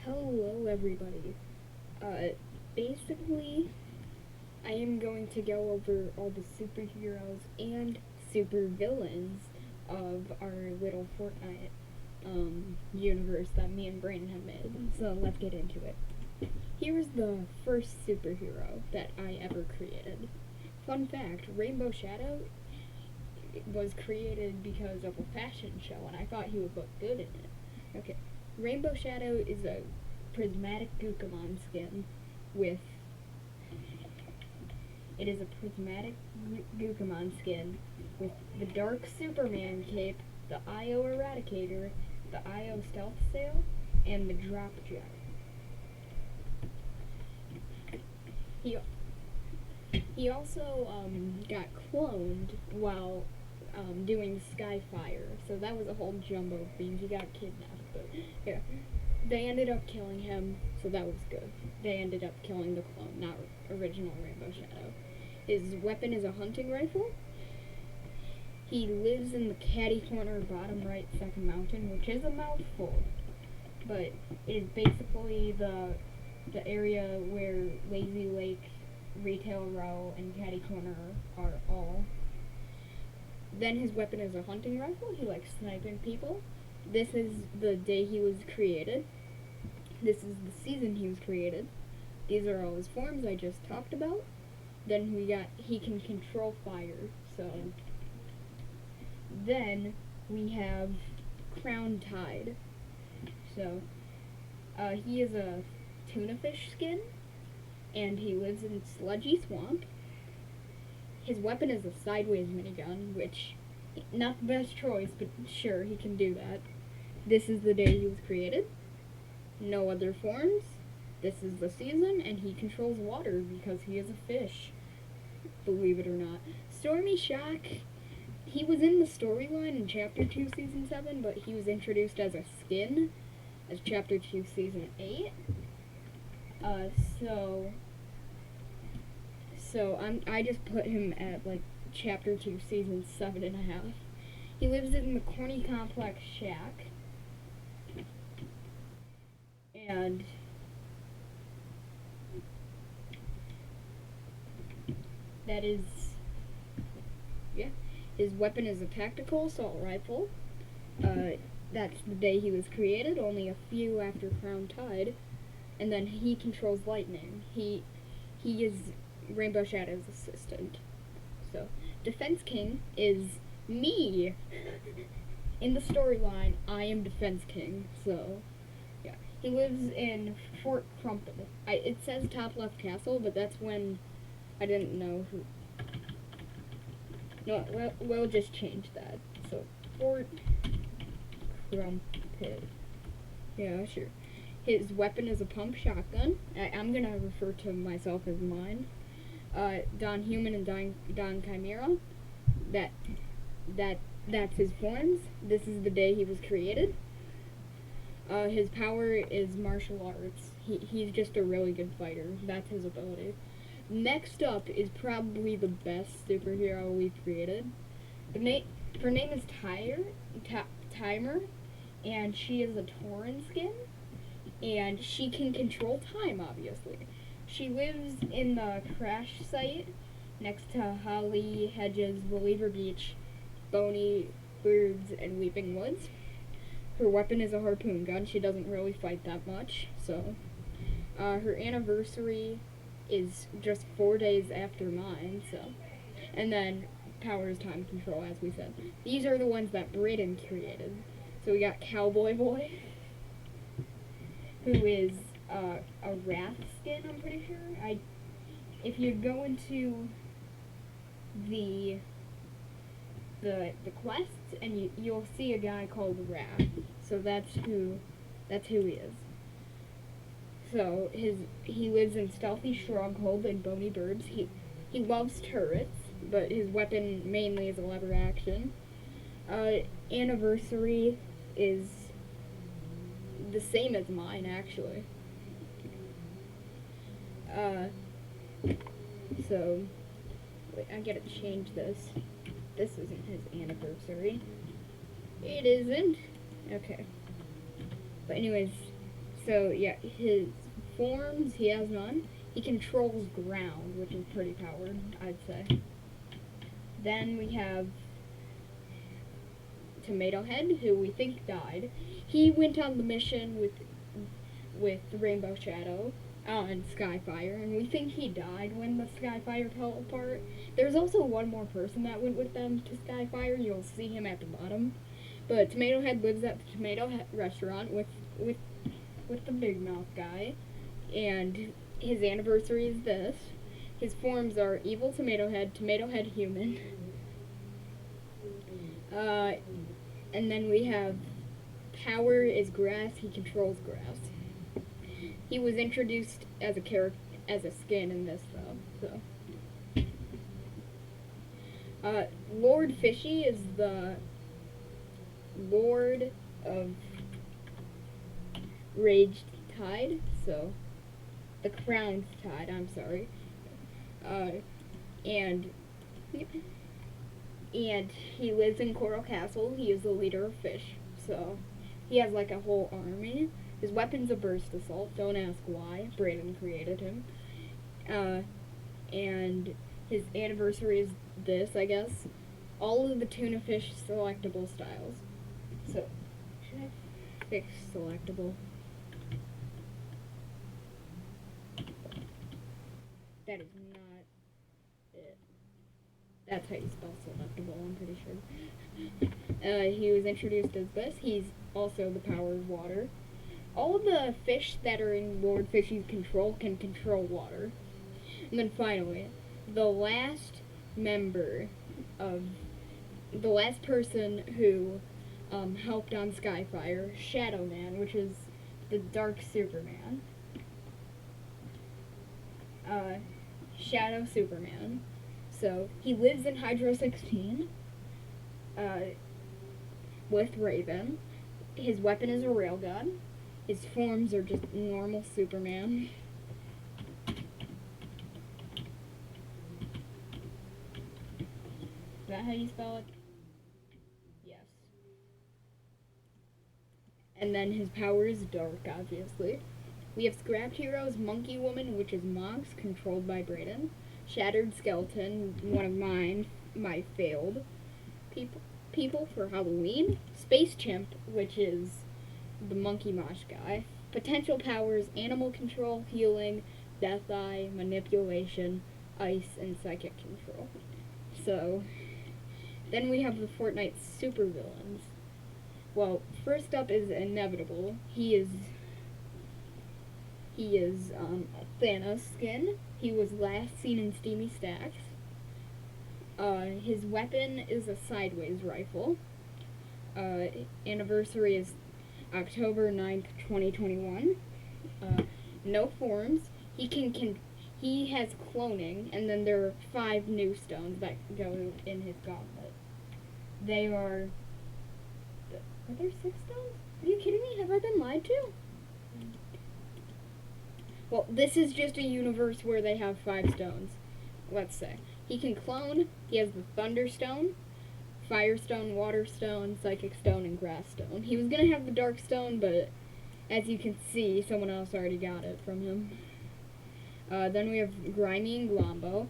Hello, everybody. Basically, I am going to go over all the superheroes and supervillains of our little Fortnite universe that me and Brandon have made. So let's get into it. Here's the first superhero that I ever created. Fun fact, Rainbow Shadow was created because of a fashion show, and I thought he would look good in it. Okay, Rainbow Shadow is a prismatic Gukamon skin with it is a prismatic Gukamon skin with the Dark Superman cape, the IO Eradicator, the IO Stealth Sail, and the Drop Jet. He also got cloned while doing Skyfire, so that was a whole jumbo thing. He got kidnapped, but yeah. They ended up killing him, so that was good. They ended up killing the clone, not original Rainbow Shadow. His weapon is a hunting rifle. He lives in the catty corner bottom right second mountain, which is a mouthful, but it is basically the area where Lazy Lake, Retail Row, and Catty Corner are all. Then his weapon is a hunting rifle. He likes sniping people. This is the day he was created. This is the season he was created. These are all his forms I just talked about. Then he can control fire. So then we have Crown Tide. So he is a tuna fish skin, and he lives in Sludgy Swamp. His weapon is a sideways minigun, which, not the best choice, but sure, he can do that. This is the day he was created. No other forms. This is the season, and he controls water because he is a fish. Believe it or not. Stormy Shock, he was in the storyline in Chapter 2, Season 7, but he was introduced as a skin as Chapter 2, Season 8. I just put him at, like, Chapter 2, Season 7.5. He lives in the Corny Complex Shack. And that is, yeah. His weapon is a tactical assault rifle. That's the day he was created, only a few after Crown Tide. And then he controls lightning. He is Rainbow Shadow's assistant. So, Defense King is me. In the storyline, I am Defense King, so, yeah. He lives in Fort Crumpet. It says top left castle, but that's when I didn't know who. No, we'll just change that. So, Fort Crumpet. Yeah, sure. His weapon is a pump shotgun. I'm gonna refer to myself as mine. Don Human and Don Chimera. That's his forms. This is the day he was created. His power is martial arts. He's just a really good fighter. That's his ability. Next up is probably the best superhero we've created. Her name is Timer, and she is a Tauren skin, and she can control time, obviously. She lives in the crash site next to Holly Hedges, Believer Beach, Bony Birds, and Weeping Woods. Her weapon is a harpoon gun. She doesn't really fight that much, so. Her anniversary is just 4 days after mine, so. And then power is time control, as we said. These are the ones that Braden created. So we got Cowboy Boy, who is a Wrath skin, I'm pretty sure. If you go into the quests, and you'll see a guy called Wrath. So that's who he is. So he lives in Stealthy Stronghold and Bony Burbs. He loves turrets, but his weapon mainly is a lever action. Anniversary is the same as mine, actually. So wait, I gotta change this. This isn't his anniversary. It isn't. Okay. But anyways, So yeah, his forms, he has none. He controls ground, which is pretty powered, I'd say. Then we have Tomato Head, who we think died. He went on the mission with Rainbow Shadow and Skyfire, and we think he died when the Skyfire fell apart. There's also one more person that went with them to Skyfire. You'll see him at the bottom. But Tomato Head lives at the Tomato Restaurant with the Big Mouth guy, and his anniversary is this. His forms are Evil Tomato Head Human. And then we have Power is Grass. He controls grass. He was introduced as a character, as a skin in this though. So, Lord Fishy is the Lord of Raged Tide. So, the Crowned Tide. I'm sorry. And he lives in Coral Castle. He is the leader of fish. So, he has like a whole army. His weapon's a burst assault. Don't ask why. Brayden created him. And his anniversary is this, I guess. All of the tuna fish selectable styles. So, should I fix selectable? That is not it. That's how you spell selectable, I'm pretty sure. He was introduced as this. He's also the power of water. All of the fish that are in Lord Fishy's control can control water. And then finally, the last person who helped on Skyfire, Shadow Man, which is the Dark Superman. Shadow Superman. So, he lives in Hydro 16 with Raven. His weapon is a railgun. His forms are just normal Superman. Is that how you spell it? Yes. And then his power is dark, obviously. We have Scrapped Heroes, Monkey Woman, which is Monks, controlled by Brayden. Shattered Skeleton, one of my failed people for Halloween. Space Chimp, which is the Monkey Mosh guy. Potential powers, animal control, healing, death eye, manipulation, ice, and psychic control. So, then we have the Fortnite Supervillains. Well, first up is Inevitable. He is a Thanos skin. He was last seen in Steamy Stacks. His weapon is a sideways rifle. Anniversary is October 9th, 2021. No forms. He has cloning, and then there are 5 new stones that go in his gauntlet. They are there 6 stones? Are you kidding me? Have I been lied to? Well, this is just a universe where they have 5 stones. Let's say. He can clone. He has the Thunderstone, Firestone, Waterstone, Psychic Stone, and Grass Stone. He was going to have the Dark Stone, but as you can see, someone else already got it from him. Then we have Grimy and Glombo.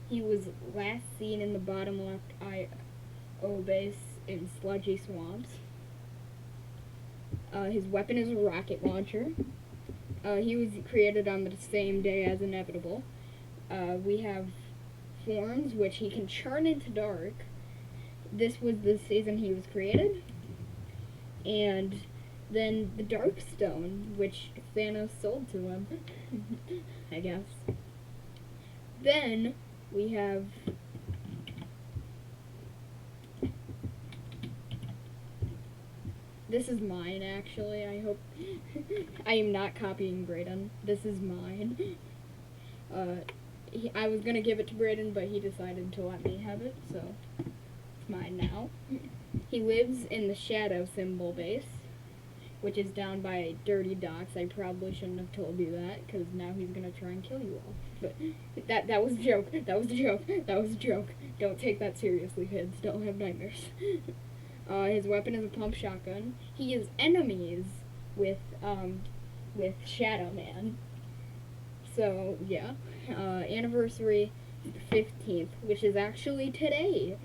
He was last seen in the bottom left IO base in Sludgy Swamps. His weapon is a rocket launcher. He was created on the same day as Inevitable. We have forms, which he can churn into dark. This was the season he was created. And then the Dark Stone, which Thanos sold to him, I guess. Then we have this is mine, actually. I hope I am not copying Brayden. This is mine. I was gonna give it to Brayden, but he decided to let me have it, so it's mine now. He lives in the Shadow symbol base, which is down by Dirty Docks. I probably shouldn't have told you that, because now he's gonna try and kill you all. But that was a joke. That was a joke. That was a joke. Don't take that seriously, kids. Don't have nightmares. His weapon is a pump shotgun. He is enemies with Shadow Man. So yeah, anniversary 15th, which is actually today.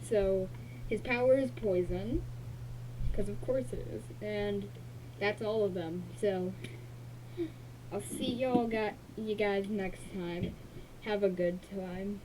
So his power is poison, because of course it is, and that's all of them. So I'll see you guys next time. Have a good time.